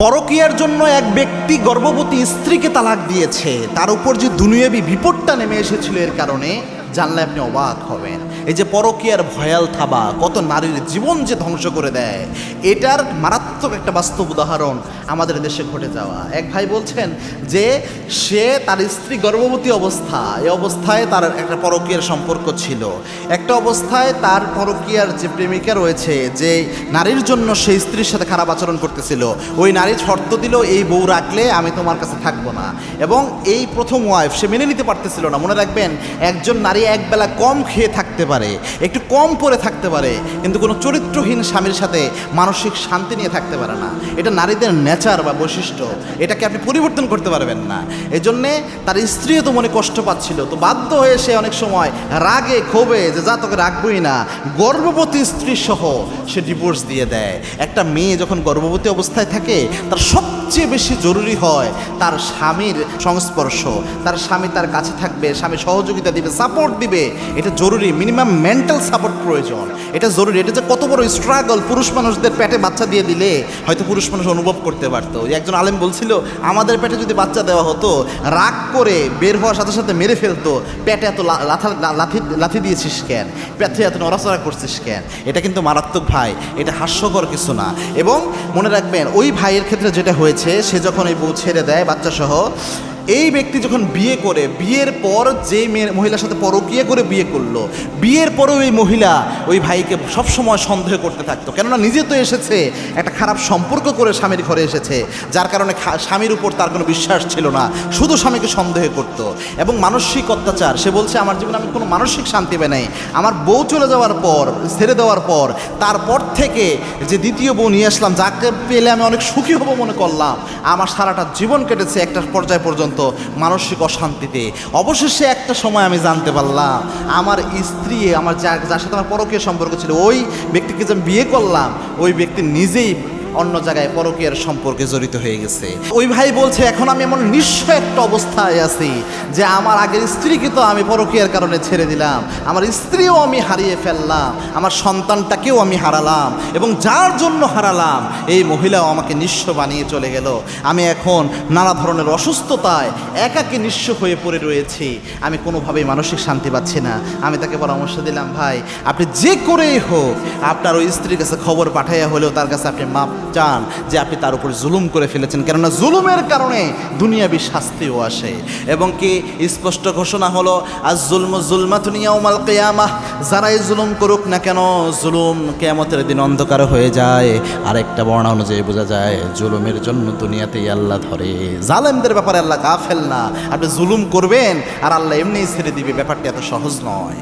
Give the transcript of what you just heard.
পরকীয়ার জন্য এক ব্যক্তি গর্ভবতী স্ত্রীকে তালাক দিয়েছে, তার উপর যে দুনিয়াবী বিপদটা নেমে এসেছিল এর কারণে জানলে আপনি অবাক হবেন। এই যে পরকীয়ার ভয়াল থাবা কত নারীর জীবন যে ধ্বংস করে দেয়, এটার মারাত্মক একটা বাস্তব উদাহরণ আমাদের দেশে ঘটে যাওয়া। এক ভাই বলছেন যে সে তার স্ত্রী গর্ভবতী অবস্থা, এই অবস্থায় তার একটা পরকীয়ার সম্পর্ক ছিল। একটা অবস্থায় তার পরকীয়ার যে প্রেমিকা রয়েছে, যে নারীর জন্য সেই স্ত্রীর সাথে খারাপ আচরণ করতেছিল, ওই নারী শর্ত দিল এই বউ রাখলে আমি তোমার কাছে থাকবো না। এবং এই প্রথম ওয়াইফ সে মেনে নিতে পারতেছিল না। মনে রাখবেন, একজন নারী একবেলা কম খেয়ে থাকতে পারে, একটু কম পরে থাকতে পারে, কিন্তু কোনো চরিত্রহীন স্বামীর সাথে মানসিক শান্তি নিয়ে থাকতে পারে না। এটা নারীদের নেচার বা বৈশিষ্ট্য, এটাকে আপনি পরিবর্তন করতে পারবেন না। এই জন্যে তার স্ত্রীও তো মনে কষ্ট পাচ্ছিল, তো বাধ্য হয়ে সে অনেক সময় রাগে ক্ষোভে যে যা তোকে রাখবই না, গর্ভবতী স্ত্রী সহ সে ডিভোর্স দিয়ে দেয়। একটা মেয়ে যখন গর্ভবতী অবস্থায় থাকে, তার সবচেয়ে বেশি জরুরি হয় তার স্বামীর সংস্পর্শ, তার স্বামী তার কাছে থাকবে, স্বামী সহযোগিতা দিবে, সাপোর্ট দিবে। এটা জরুরি, মিনিমাম মেন্টাল সাপোর্ট প্রয়োজন, এটা জরুরি। এটা যে কত বড় স্ট্রাগল, পুরুষ মানুষদের পেটে বাচ্চা দিয়ে দিলে হয়তো পুরুষ মানুষ অনুভব করতে পারতো। একজন আলেম বলছিল, আমাদের পেটে যদি বাচ্চা দেওয়া হতো, রাগ করে বের হওয়ার সাথে সাথে মেরে ফেলতো। পেটে এত লাথি দিয়েছিস কেন, পেটে এত নড়াচড়া করছিস কেন? এটা কিন্তু মারাত্মক ভাই, এটা হাস্যকর কিছু না। এবং মনে রাখবেন, ওই ভাইয়ের ক্ষেত্রে যেটা হয়েছে, সে যখন এই বউ ছেড়ে দেয় বাচ্চা সহ, এই ব্যক্তি যখন বিয়ে করে, বিয়ের পর যে মহিলার সাথে পরকীয়া করে বিয়ে করলো, বিয়ের পরেও ওই মহিলা ওই ভাইকে সবসময় সন্দেহ করতে থাকতো। কেননা নিজে তো এসেছে একটা খারাপ সম্পর্ক করে স্বামীর ঘরে এসেছে, যার কারণে স্বামীর উপর তার কোনো বিশ্বাস ছিল না, শুধু স্বামীকে সন্দেহ করতো। এবং মানসিক অত্যাচার, সে বলছে আমার জীবনে আমি কোনো মানসিক শান্তি পাই নাই। আমার বউ চলে যাওয়ার পর, ছেড়ে দেওয়ার পর, তারপর থেকে যে দ্বিতীয় বউ নিয়ে আসলাম, যাকে পেলে আমি অনেক সুখী হব মনে করলাম, আমার সারাটা জীবন কেটেছে একটা পর্যায় পর্যন্ত মানসিক অশান্তিতে। অবশেষে একটা সময় আমি জানতে পারলাম, আমার স্ত্রী, আমার যার সাথে আমার পরকীয় সম্পর্ক ছিল, ওই ব্যক্তিকে যে আমি বিয়ে করলাম, ওই ব্যক্তি নিজেই অন্য জায়গায় পরকীয়ার সম্পর্কে জড়িত হয়ে গেছে। ওই ভাই বলছে, এখন আমি এমন নিঃস্ব একটা অবস্থায় আছি যে আমার আগের স্ত্রীকে তো আমি পরকীয়ার কারণে ছেড়ে দিলাম, আমার স্ত্রীও আমি হারিয়ে ফেললাম, আমার সন্তানটাকেও আমি হারালাম, এবং যার জন্য হারালাম এই মহিলাও আমাকে নিঃস্ব বানিয়ে চলে গেল। আমি এখন নানা ধরনের অসুস্থতায় একাকী নিঃস্ব হয়ে পড়ে রয়েছি, আমি কোনোভাবেই মানসিক শান্তি পাচ্ছি না। আমি তাকে পরামর্শ দিলাম, ভাই আপনি যে করেই হোক আপনার ওই স্ত্রীর কাছে খবর পাঠাইয়া হলেও তার কাছে আপনি মাপ চান যে আপনি তার উপর জুলুম করে ফেলেছেন, কেননা জুলুমের কারণে দুনিয়াবী শাস্তিও আসে। এবং কি স্পষ্ট ঘোষণা হলো, আজ জুলমু জুলমাতুন ইয়াউমাল কিয়ামাহ, যারাই জুলুম করুক না কেন, জুলুম কিয়ামতের দিন অন্ধকার হয়ে যায়। আরেকটা বর্ণনা অনুযায়ী বোঝা যায়, জুলুমের জন্য দুনিয়াতেই আল্লাহ ধরে। জালেমদের ব্যাপারে আল্লাহ গাফেল না। আপনি জুলুম করবেন আর আল্লাহ এমনিই ছেড়ে দিবে, ব্যাপারটা এত সহজ নয়।